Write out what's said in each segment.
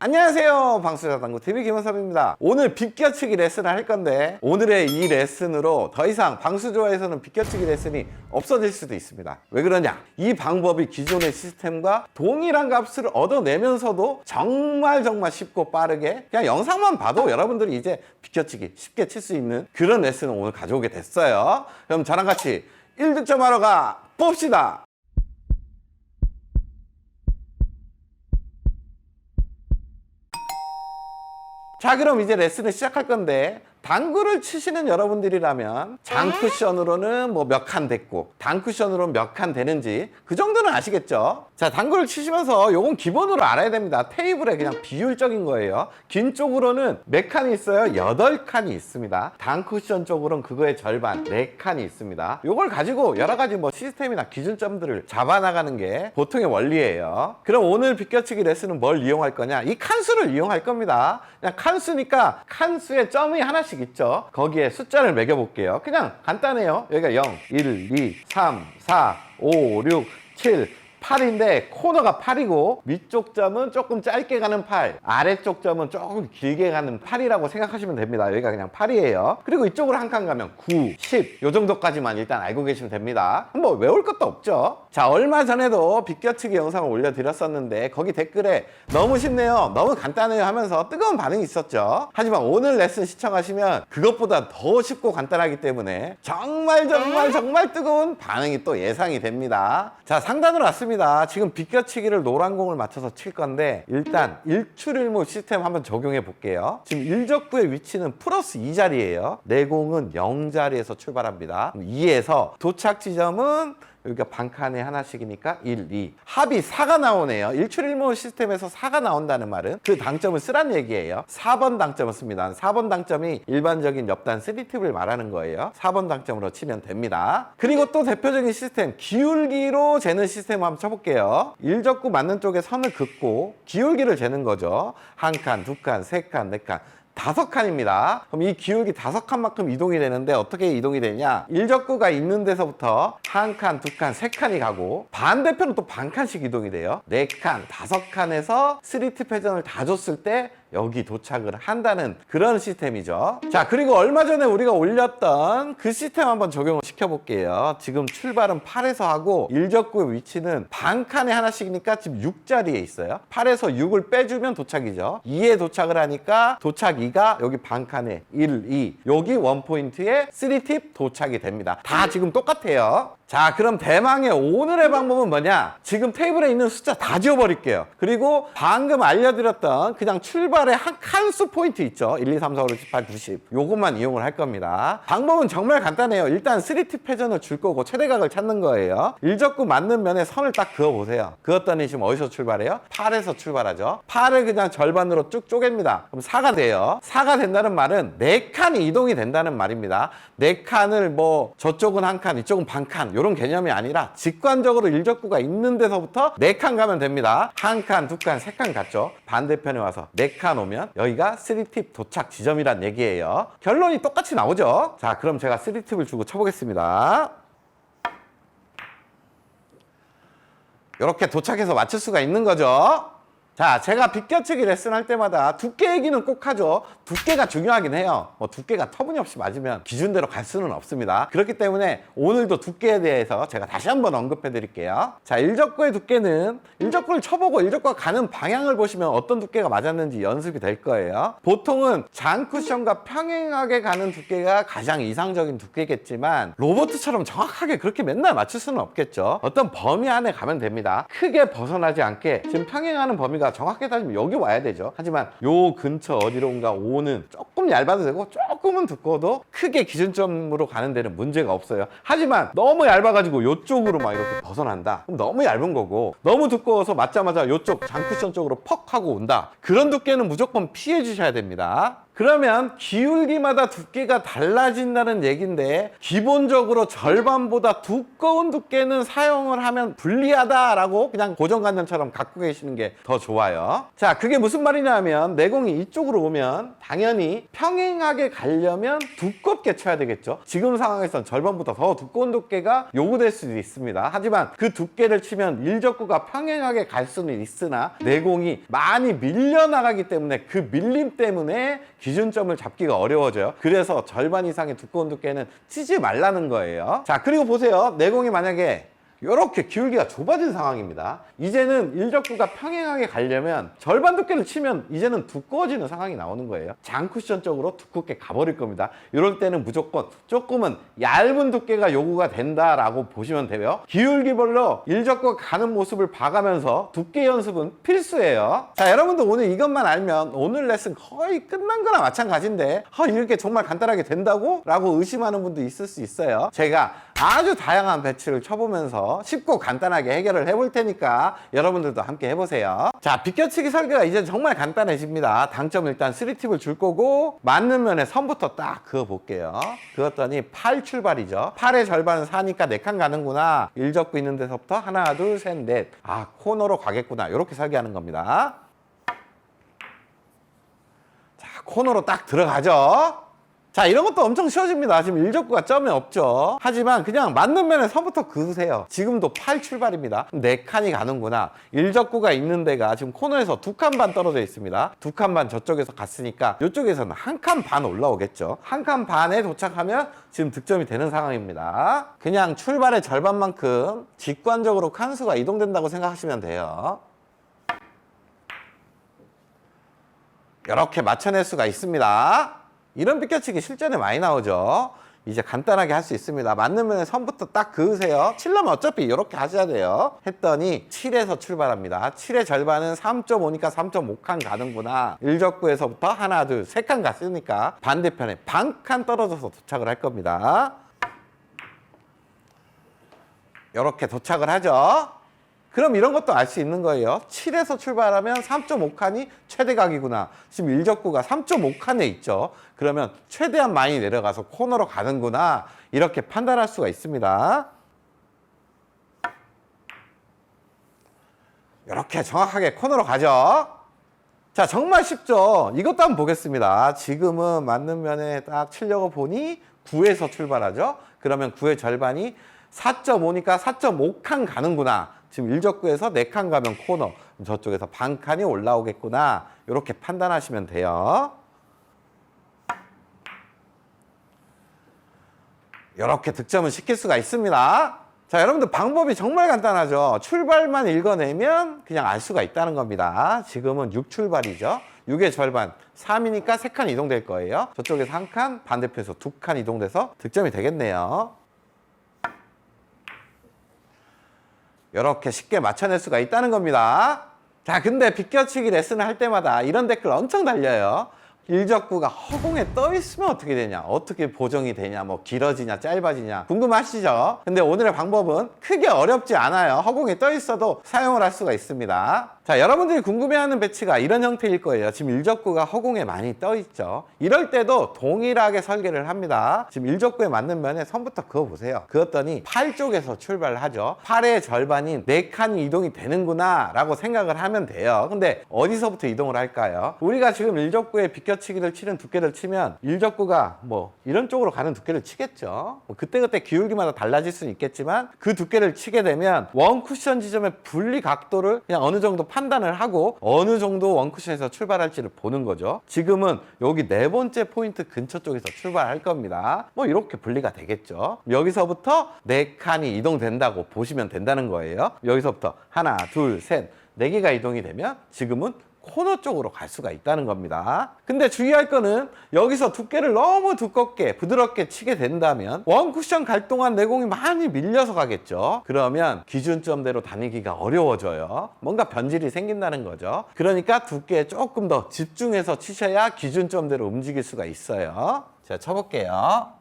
안녕하세요, 방수자당구TV 김원섭입니다. 오늘 비껴치기 레슨을 할 건데 오늘의 이 레슨으로 더 이상 방수조에서는 비껴치기 레슨이 없어질 수도 있습니다. 왜 그러냐? 이 방법이 기존의 시스템과 동일한 값을 얻어내면서도 정말 쉽고 빠르게 그냥 영상만 봐도 여러분들이 이제 비껴치기 쉽게 칠 수 있는 그런 레슨을 오늘 가져오게 됐어요. 그럼 저랑 같이 1득점하러 가 봅시다. 자, 그럼 이제 레슨을 시작할 건데 당구를 치시는 여러분들이라면 장쿠션으로는 뭐 몇 칸 됐고 단쿠션으로는 몇 칸 되는지 그 정도는 아시겠죠? 자, 당구를 치시면서 요건 기본으로 알아야 됩니다. 테이블에 그냥 비율적인 거예요. 긴 쪽으로는 몇 칸이 있어요? 8칸이 있습니다. 단쿠션 쪽으로는 그거의 절반 4칸이 있습니다. 요걸 가지고 여러 가지 뭐 시스템이나 기준점들을 잡아나가는 게 보통의 원리예요. 그럼 오늘 비껴치기 레슨은 뭘 이용할 거냐? 이 칸수를 이용할 겁니다. 그냥 칸수니까 칸수에 점이 하나씩 있죠. 거기에 숫자를 매겨 볼게요. 그냥 간단해요. 여기가 0, 1, 2, 3, 4, 5, 6, 7, 8인데 코너가 8이고 위쪽 점은 조금 짧게 가는 8, 아래쪽 점은 조금 길게 가는 8이라고 생각하시면 됩니다. 여기가 그냥 8이에요. 그리고 이쪽으로 한 칸 가면 9, 10 요 정도까지만 일단 알고 계시면 됩니다. 뭐 외울 것도 없죠. 자, 얼마 전에도 비껴치기 영상을 올려드렸었는데 거기 댓글에 너무 쉽네요, 너무 간단해요 하면서 뜨거운 반응이 있었죠. 하지만 오늘 레슨 시청하시면 그것보다 더 쉽고 간단하기 때문에 정말 뜨거운 반응이 또 예상이 됩니다. 자, 상단으로 왔습니다. 지금 비껴치기를 노란 공을 맞춰서 칠 건데 일단 일출일무 시스템 한번 적용해 볼게요. 지금 일적구의 위치는 플러스 2자리예요. 내 공은 0자리에서 출발합니다. 2에서 도착 지점은 여기가 반칸에 하나씩이니까 1, 2. 합이 4가 나오네요. 일출일무 시스템에서 4가 나온다는 말은 그 당점을 쓰란 얘기예요. 4번 당점을 씁니다. 4번 당점이 일반적인 옆단 3팁을 말하는 거예요. 4번 당점으로 치면 됩니다. 그리고 또 대표적인 시스템, 기울기로 재는 시스템 한번 쳐볼게요. 일적구 맞는 쪽에 선을 긋고 기울기를 재는 거죠. 한 칸, 두 칸, 세 칸, 네 칸. 5칸입니다. 그럼 이 기울기 5칸만큼 이동이 되는데 어떻게 이동이 되냐? 일적구가 있는 데서부터 한 칸, 두 칸, 세 칸이 가고 반대편은 또 반 칸씩 이동이 돼요. 4칸, 5칸에서 3팁 회전을 다 줬을 때 여기 도착을 한다는 그런 시스템이죠. 자, 그리고 얼마 전에 우리가 올렸던 그 시스템 한번 적용을 시켜볼게요. 지금 출발은 8에서 하고 일적구의 위치는 반칸에 하나씩이니까 지금 6자리에 있어요. 8에서 6을 빼주면 도착이죠. 2에 도착을 하니까 도착 2가 여기 반칸에 1, 2 여기 원포인트에 3팁 도착이 됩니다. 다 지금 똑같아요. 자, 그럼 대망의 오늘의 방법은 뭐냐? 지금 테이블에 있는 숫자 다 지워버릴게요. 그리고 방금 알려드렸던 그냥 출발의 한 칸수 포인트 있죠? 1, 2, 3, 4, 5, 6, 7, 8, 90 요것만 이용을 할 겁니다. 방법은 정말 간단해요. 일단 3팁 회전을 줄 거고 최대각을 찾는 거예요. 일적구 맞는 면에 선을 딱 그어보세요. 그었더니 지금 어디서 출발해요? 8에서 출발하죠. 8을 그냥 절반으로 쭉 쪼갭니다. 그럼 4가 돼요. 4가 된다는 말은 4칸이 이동이 된다는 말입니다. 4칸을 뭐 저쪽은 한 칸, 이쪽은 반 칸 이런 개념이 아니라 직관적으로 일적구가 있는 데서부터 4칸 가면 됩니다. 한 칸, 두 칸, 세 칸 갔죠. 반대편에 와서 4칸 오면 여기가 3팁 도착 지점이란 얘기예요. 결론이 똑같이 나오죠. 자, 그럼 제가 3팁을 주고 쳐보겠습니다. 이렇게 도착해서 맞출 수가 있는 거죠. 자, 제가 비껴치기 레슨 할 때마다 두께 얘기는 꼭 하죠. 두께가 중요하긴 해요. 뭐 두께가 터무니없이 맞으면 기준대로 갈 수는 없습니다. 그렇기 때문에 오늘도 두께에 대해서 제가 다시 한번 언급해 드릴게요. 자, 일적구의 두께는 일적구를 쳐보고 일적구가 가는 방향을 보시면 어떤 두께가 맞았는지 연습이 될 거예요. 보통은 장쿠션과 평행하게 가는 두께가 가장 이상적인 두께겠지만 로봇처럼 정확하게 그렇게 맨날 맞출 수는 없겠죠. 어떤 범위 안에 가면 됩니다. 크게 벗어나지 않게 지금 평행하는 범위가 정확하게 따지면 여기 와야 되죠. 하지만 요 근처 어디론가 오는 조금 얇아도 되고 조금은 두꺼워도 크게 기준점으로 가는 데는 문제가 없어요. 하지만 너무 얇아가지고 요쪽으로 막 이렇게 벗어난다. 그럼 너무 얇은 거고 너무 두꺼워서 맞자마자 요쪽 장쿠션 쪽으로 퍽 하고 온다. 그런 두께는 무조건 피해 주셔야 됩니다. 그러면 기울기마다 두께가 달라진다는 얘기인데 기본적으로 절반보다 두꺼운 두께는 사용을 하면 불리하다라고 그냥 고정관념처럼 갖고 계시는 게 더 좋아요. 자, 그게 무슨 말이냐면 내공이 이쪽으로 오면 당연히 평행하게 가려면 두껍게 쳐야 되겠죠. 지금 상황에선 절반보다 더 두꺼운 두께가 요구될 수도 있습니다. 하지만 그 두께를 치면 일적구가 평행하게 갈 수는 있으나 내공이 많이 밀려나가기 때문에 그 밀림 때문에 기준점을 잡기가 어려워져요. 그래서 절반 이상의 두꺼운 두께는 치지 말라는 거예요. 자, 그리고 보세요. 내공이 만약에 이렇게 기울기가 좁아진 상황입니다. 이제는 일적구가 평행하게 가려면 절반 두께를 치면 이제는 두꺼워지는 상황이 나오는 거예요. 장쿠션 쪽으로 두껍게 가버릴 겁니다. 이럴 때는 무조건 조금은 얇은 두께가 요구가 된다라고 보시면 돼요. 기울기별로 일적구가 가는 모습을 봐가면서 두께 연습은 필수예요. 자, 여러분들 오늘 이것만 알면 오늘 레슨 거의 끝난 거나 마찬가지인데 이렇게 정말 간단하게 된다고? 라고 의심하는 분도 있을 수 있어요. 제가 아주 다양한 배치를 쳐보면서 쉽고 간단하게 해결을 해볼 테니까 여러분들도 함께 해보세요. 자, 비껴치기 설계가 이제 정말 간단해집니다. 당점 일단 3팁을 줄 거고 맞는 면에 선부터 딱 그어볼게요. 그었더니 팔 출발이죠. 팔의 절반은 4니까 4칸 가는구나. 일적구 있는 데서부터 하나, 둘, 셋, 넷. 아, 코너로 가겠구나. 이렇게 설계하는 겁니다. 자, 코너로 딱 들어가죠. 자, 이런 것도 엄청 쉬워집니다. 지금 일적구가 점이 없죠. 하지만 그냥 맞는 면에 선부터 그으세요. 지금도 팔 출발입니다. 4칸이 가는구나. 일적구가 있는 데가 지금 코너에서 2칸 반 떨어져 있습니다. 2칸 반 저쪽에서 갔으니까 이쪽에서는 1칸 반 올라오겠죠. 1칸 반에 도착하면 지금 득점이 되는 상황입니다. 그냥 출발의 절반만큼 직관적으로 칸수가 이동된다고 생각하시면 돼요. 이렇게 맞춰낼 수가 있습니다. 이런 비껴치기 실전에 많이 나오죠. 이제 간단하게 할 수 있습니다. 맞는 면에 선부터 딱 그으세요. 칠려면 어차피 이렇게 하셔야 돼요. 했더니 7에서 출발합니다. 7의 절반은 3.5니까 3.5칸 가는구나. 일적구에서부터 하나, 둘, 3칸 갔으니까 반대편에 반칸 떨어져서 도착을 할 겁니다. 이렇게 도착을 하죠. 그럼 이런 것도 알 수 있는 거예요. 7에서 출발하면 3.5칸이 최대각이구나. 지금 일적구가 3.5칸에 있죠. 그러면 최대한 많이 내려가서 코너로 가는구나. 이렇게 판단할 수가 있습니다. 이렇게 정확하게 코너로 가죠. 자, 정말 쉽죠. 이것도 한번 보겠습니다. 지금은 맞는 면에 딱 치려고 보니 9에서 출발하죠. 그러면 9의 절반이 4.5니까 4.5칸 가는구나. 지금 일적구에서 4칸 가면 코너, 저쪽에서 반칸이 올라오겠구나. 이렇게 판단하시면 돼요. 이렇게 득점을 시킬 수가 있습니다. 자, 여러분들 방법이 정말 간단하죠. 출발만 읽어내면 그냥 알 수가 있다는 겁니다. 지금은 6출발이죠. 6의 절반 3이니까 3칸 이동될 거예요. 저쪽에서 1칸, 반대편에서 2칸 이동돼서 득점이 되겠네요. 이렇게 쉽게 맞춰낼 수가 있다는 겁니다. 자, 근데 비껴치기 레슨을 할 때마다 이런 댓글 엄청 달려요. 일적구가 허공에 떠 있으면 어떻게 되냐, 어떻게 보정이 되냐, 뭐 길어지냐 짧아지냐 궁금하시죠? 근데 오늘의 방법은 크게 어렵지 않아요. 허공에 떠 있어도 사용을 할 수가 있습니다. 자, 여러분들이 궁금해하는 배치가 이런 형태일 거예요. 지금 일적구가 허공에 많이 떠 있죠. 이럴 때도 동일하게 설계를 합니다. 지금 일적구에 맞는 면에 선부터 그어보세요. 그었더니 팔 쪽에서 출발을 하죠. 팔의 절반인 4칸이 이동이 되는구나 라고 생각을 하면 돼요. 근데 어디서부터 이동을 할까요? 우리가 지금 일적구에 비껴치기를 치는 두께를 치면 일적구가 뭐 이런 쪽으로 가는 두께를 치겠죠. 뭐 그때그때 기울기마다 달라질 수는 있겠지만 그 두께를 치게 되면 원 쿠션 지점의 분리 각도를 그냥 어느 정도 판단을 하고 어느 정도 원쿠션에서 출발할지를 보는 거죠. 지금은 여기 4번째 포인트 근처 쪽에서 출발할 겁니다. 뭐 이렇게 분리가 되겠죠. 여기서부터 4칸이 이동된다고 보시면 된다는 거예요. 여기서부터 하나, 둘, 셋, 4개가 이동이 되면 지금은 코너 쪽으로 갈 수가 있다는 겁니다. 근데 주의할 거는 여기서 두께를 너무 두껍게 부드럽게 치게 된다면 원쿠션 갈 동안 내공이 많이 밀려서 가겠죠. 그러면 기준점대로 다니기가 어려워져요. 뭔가 변질이 생긴다는 거죠. 그러니까 두께에 조금 더 집중해서 치셔야 기준점대로 움직일 수가 있어요. 자, 쳐볼게요.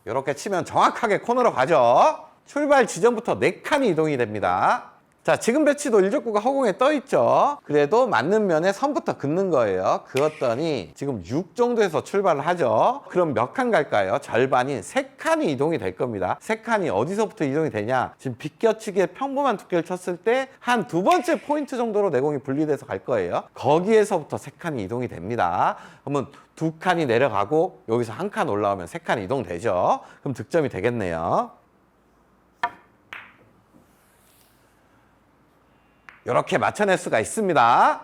이렇게 치면 정확하게 코너로 가죠. 출발 지점부터 4칸이 이동이 됩니다. 자, 지금 배치도 일족구가 허공에 떠 있죠. 그래도 맞는 면에 선부터 긋는 거예요. 그었더니 지금 6 정도에서 출발을 하죠. 그럼 몇 칸 갈까요? 절반인 3칸이 이동이 될 겁니다. 3칸이 어디서부터 이동이 되냐? 지금 비껴치기에 평범한 두께를 쳤을 때 한 두 번째 포인트 정도로 내공이 분리돼서 갈 거예요. 거기에서부터 3칸이 이동이 됩니다. 그러면 2칸이 내려가고 여기서 1칸 올라오면 3칸이 이동되죠. 그럼 득점이 되겠네요. 이렇게 맞춰낼 수가 있습니다.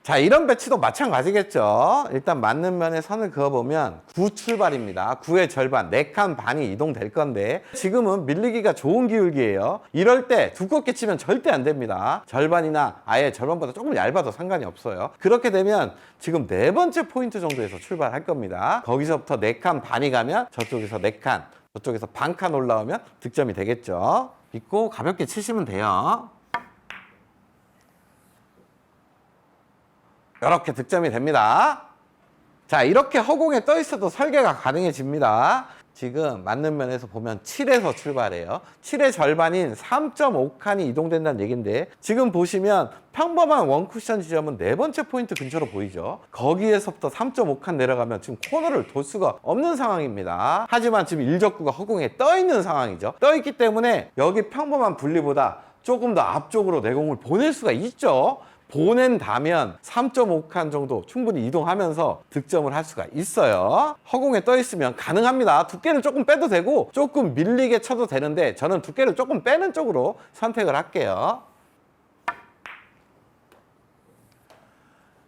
자, 이런 배치도 마찬가지겠죠. 일단 맞는 면에 선을 그어보면 9 출발입니다. 9의 절반, 4칸 반이 이동될 건데 지금은 밀리기가 좋은 기울기예요. 이럴 때 두껍게 치면 절대 안 됩니다. 절반이나 아예 절반보다 조금 얇아도 상관이 없어요. 그렇게 되면 지금 4번째 포인트 정도에서 출발할 겁니다. 거기서부터 4칸 반이 가면 저쪽에서 4칸, 저쪽에서 반칸 올라오면 득점이 되겠죠. 믿고 가볍게 치시면 돼요. 이렇게 득점이 됩니다. 자, 이렇게 허공에 떠 있어도 설계가 가능해집니다. 지금 맞는 면에서 보면 7에서 출발해요. 7의 절반인 3.5칸이 이동된다는 얘기인데 지금 보시면 평범한 원쿠션 지점은 4번째 포인트 근처로 보이죠. 거기에서부터 3.5칸 내려가면 지금 코너를 돌 수가 없는 상황입니다. 하지만 지금 일적구가 허공에 떠 있는 상황이죠. 떠 있기 때문에 여기 평범한 분리보다 조금 더 앞쪽으로 내공을 보낼 수가 있죠. 보낸다면 3.5칸 정도 충분히 이동하면서 득점을 할 수가 있어요. 허공에 떠 있으면 가능합니다. 두께를 조금 빼도 되고 조금 밀리게 쳐도 되는데 저는 두께를 조금 빼는 쪽으로 선택을 할게요.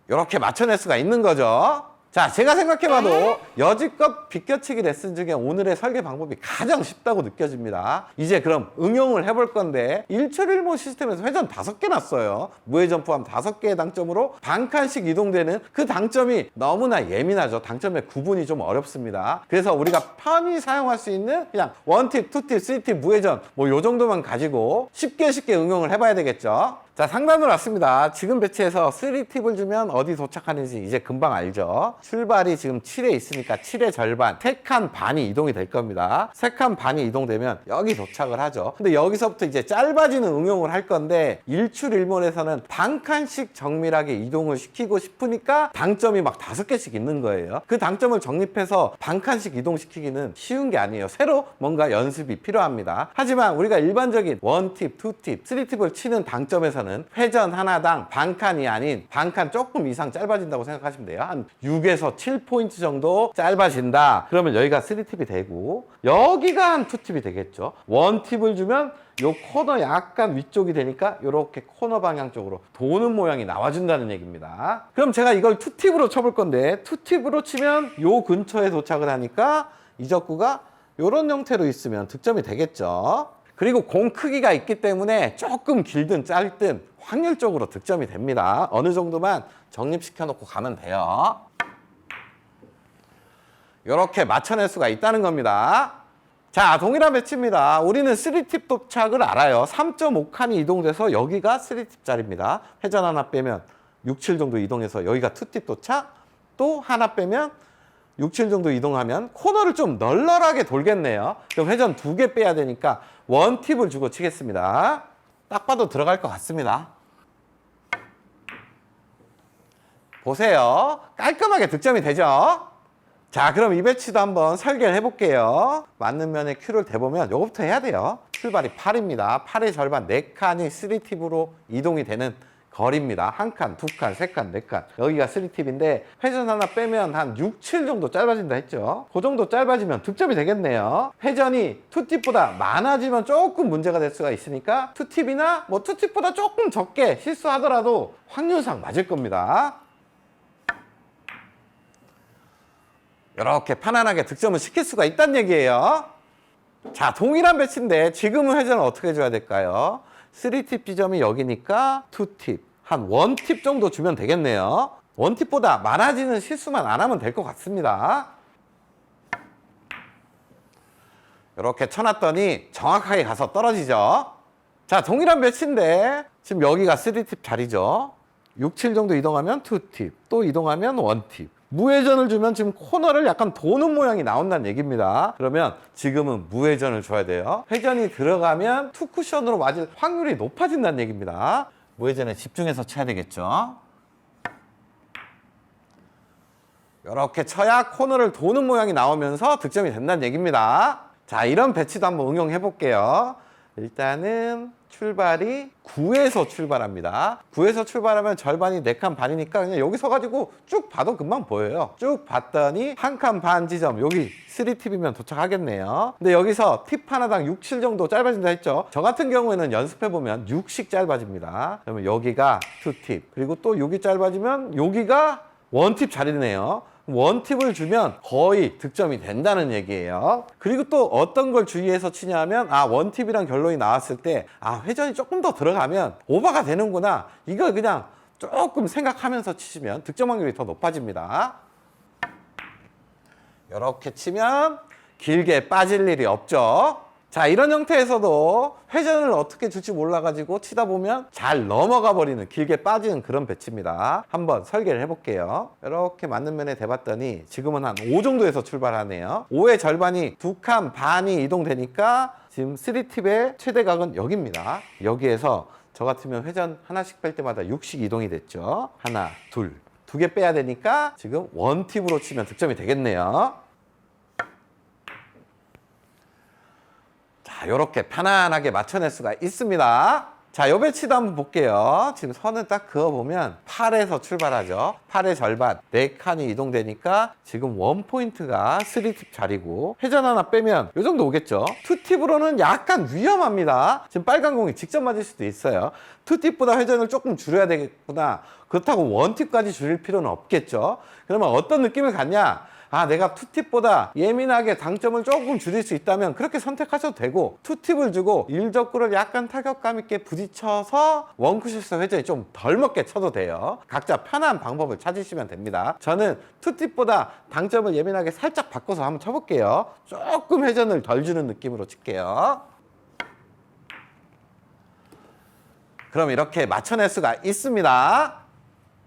이렇게 맞춰낼 수가 있는 거죠. 자, 제가 생각해봐도 여지껏 비껴치기 레슨 중에 오늘의 설계 방법이 가장 쉽다고 느껴집니다. 이제 그럼 응용을 해볼 건데 1초1모 시스템에서 회전 5개 놨어요. 무회전 포함 5개의 당점으로 반칸씩 이동되는 그 당점이 너무나 예민하죠. 당점의 구분이 좀 어렵습니다. 그래서 우리가 편히 사용할 수 있는 그냥 1팁, 2팁, 3팁 무회전 뭐 요 정도만 가지고 쉽게 응용을 해봐야 되겠죠. 자, 상단으로 왔습니다. 지금 배치해서 3팁을 주면 어디 도착하는지 이제 금방 알죠. 출발이 지금 7에 있으니까 7의 절반, 3칸 반이 이동이 될 겁니다. 3칸 반이 이동되면 여기 도착을 하죠. 근데 여기서부터 이제 짧아지는 응용을 할 건데 일출일몰에서는 반칸씩 정밀하게 이동을 시키고 싶으니까 당점이 막 5개씩 있는 거예요. 그 당점을 정립해서 반칸씩 이동시키기는 쉬운 게 아니에요. 새로 뭔가 연습이 필요합니다. 하지만 우리가 일반적인 1팁, 2팁, 3팁을 치는 당점에서는 회전 하나당 반칸이 아닌 반칸 조금 이상 짧아진다고 생각하시면 돼요. 한 6에서 7포인트 정도 짧아진다. 그러면 여기가 3팁이 되고 여기가 한 2팁이 되겠죠. 1팁을 주면 요 코너 약간 위쪽이 되니까 이렇게 코너 방향 쪽으로 도는 모양이 나와준다는 얘기입니다. 그럼 제가 이걸 2팁으로 쳐볼 건데 2팁으로 치면 요 근처에 도착을 하니까 이 적구가 이런 형태로 있으면 득점이 되겠죠. 그리고 공 크기가 있기 때문에 조금 길든 짧든 확률적으로 득점이 됩니다. 어느 정도만 정립시켜 놓고 가면 돼요. 이렇게 맞춰낼 수가 있다는 겁니다. 자, 동일한 배치입니다. 우리는 3팁 도착을 알아요. 3.5칸이 이동돼서 여기가 3팁 자리입니다. 회전 하나 빼면 6, 7 정도 이동해서 여기가 2팁 도착. 또 하나 빼면 6, 7 정도 이동하면 코너를 좀 널널하게 돌겠네요. 그럼 회전 2개 빼야 되니까 1팁을 주고 치겠습니다. 딱 봐도 들어갈 것 같습니다. 보세요. 깔끔하게 득점이 되죠? 자, 그럼 이 배치도 한번 설계를 해볼게요. 맞는 면에 큐를 대보면 이거부터 해야 돼요. 출발이 8입니다. 8의 절반 4칸이 3팁으로 이동이 되는 거리입니다. 1칸, 2칸, 3칸, 4칸. 여기가 3팁인데 회전 하나 빼면 한 6, 7 정도 짧아진다 했죠. 그 정도 짧아지면 득점이 되겠네요. 회전이 2팁보다 많아지면 조금 문제가 될 수가 있으니까 2팁이나 뭐 2팁보다 조금 적게 실수하더라도 확률상 맞을 겁니다. 이렇게 편안하게 득점을 시킬 수가 있다는 얘기예요. 자, 동일한 배치인데 지금은 회전을 어떻게 해줘야 될까요? 3팁 지점이 여기니까 2팁, 한 1팁 정도 주면 되겠네요. 1팁보다 많아지는 실수만 안 하면 될 것 같습니다. 이렇게 쳐놨더니 정확하게 가서 떨어지죠. 자, 동일한 배치인데 지금 여기가 3팁 자리죠. 6, 7 정도 이동하면 2팁, 또 이동하면 1팁. 무회전을 주면 지금 코너를 약간 도는 모양이 나온다는 얘기입니다. 그러면 지금은 무회전을 줘야 돼요. 회전이 들어가면 투 쿠션으로 맞을 확률이 높아진다는 얘기입니다. 무회전에 집중해서 쳐야 되겠죠. 이렇게 쳐야 코너를 도는 모양이 나오면서 득점이 된다는 얘기입니다. 자, 이런 배치도 한번 응용해 볼게요. 일단은 출발이 9에서 출발합니다. 9에서 출발하면 절반이 4칸 반이니까 그냥 여기 서가지고 쭉 봐도 금방 보여요. 쭉 봤더니 1칸 반 지점, 여기 3팁이면 도착하겠네요. 근데 여기서 팁 하나당 6, 7 정도 짧아진다 했죠. 저 같은 경우에는 연습해보면 6씩 짧아집니다. 그러면 여기가 2팁, 그리고 또 여기 짧아지면 여기가 1팁 자리네요. 원팁을 주면 거의 득점이 된다는 얘기예요. 그리고 또 어떤 걸 주의해서 치냐면 원팁이란 결론이 나왔을 때 회전이 조금 더 들어가면 오버가 되는구나, 이걸 그냥 조금 생각하면서 치시면 득점 확률이 더 높아집니다. 이렇게 치면 길게 빠질 일이 없죠. 자, 이런 형태에서도 회전을 어떻게 줄지 몰라가지고 치다 보면 잘 넘어가 버리는, 길게 빠지는 그런 배치입니다. 한번 설계를 해볼게요. 이렇게 맞는 면에 대봤더니 지금은 한 5 정도에서 출발하네요. 5의 절반이 2칸 반이 이동되니까 지금 3팁의 최대각은 여기입니다. 여기에서 저 같으면 회전 하나씩 뺄 때마다 6씩 이동이 됐죠. 하나, 둘, 2개 빼야 되니까 지금 원팁으로 치면 득점이 되겠네요. 자, 이렇게 편안하게 맞춰낼 수가 있습니다. 자, 요 배치도 한번 볼게요. 지금 선을 딱 그어보면 8에서 출발하죠. 8의 절반, 4칸이 이동되니까 지금 원포인트가 3팁 자리고, 회전 하나 빼면 요 정도 오겠죠. 2팁으로는 약간 위험합니다. 지금 빨간 공이 직접 맞을 수도 있어요. 2팁보다 회전을 조금 줄여야 되겠구나. 그렇다고 1팁까지 줄일 필요는 없겠죠. 그러면 어떤 느낌을 갖냐? 내가 2팁보다 예민하게 당점을 조금 줄일 수 있다면 그렇게 선택하셔도 되고, 2팁을 주고 일적구를 약간 타격감 있게 부딪혀서 원쿠션에서 회전이 좀 덜 먹게 쳐도 돼요. 각자 편한 방법을 찾으시면 됩니다. 저는 2팁보다 당점을 예민하게 살짝 바꿔서 한번 쳐볼게요. 조금 회전을 덜 주는 느낌으로 칠게요. 그럼 이렇게 맞춰낼 수가 있습니다.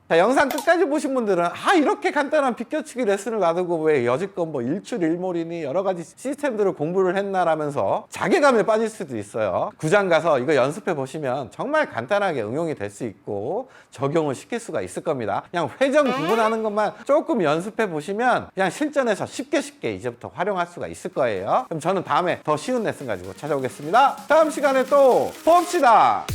자, 영상 끝까지 보신 분들은 이렇게 간단한 비껴치기 레슨을 놔두고 왜 여지껏 뭐 일출일몰이니 여러 가지 시스템들을 공부를 했나라면서 자괴감에 빠질 수도 있어요. 구장 가서 이거 연습해 보시면 정말 간단하게 응용이 될 수 있고 적용을 시킬 수가 있을 겁니다. 그냥 회전 구분하는 것만 조금 연습해 보시면 그냥 실전에서 쉽게 이제부터 활용할 수가 있을 거예요. 그럼 저는 다음에 더 쉬운 레슨 가지고 찾아오겠습니다. 다음 시간에 또 봅시다.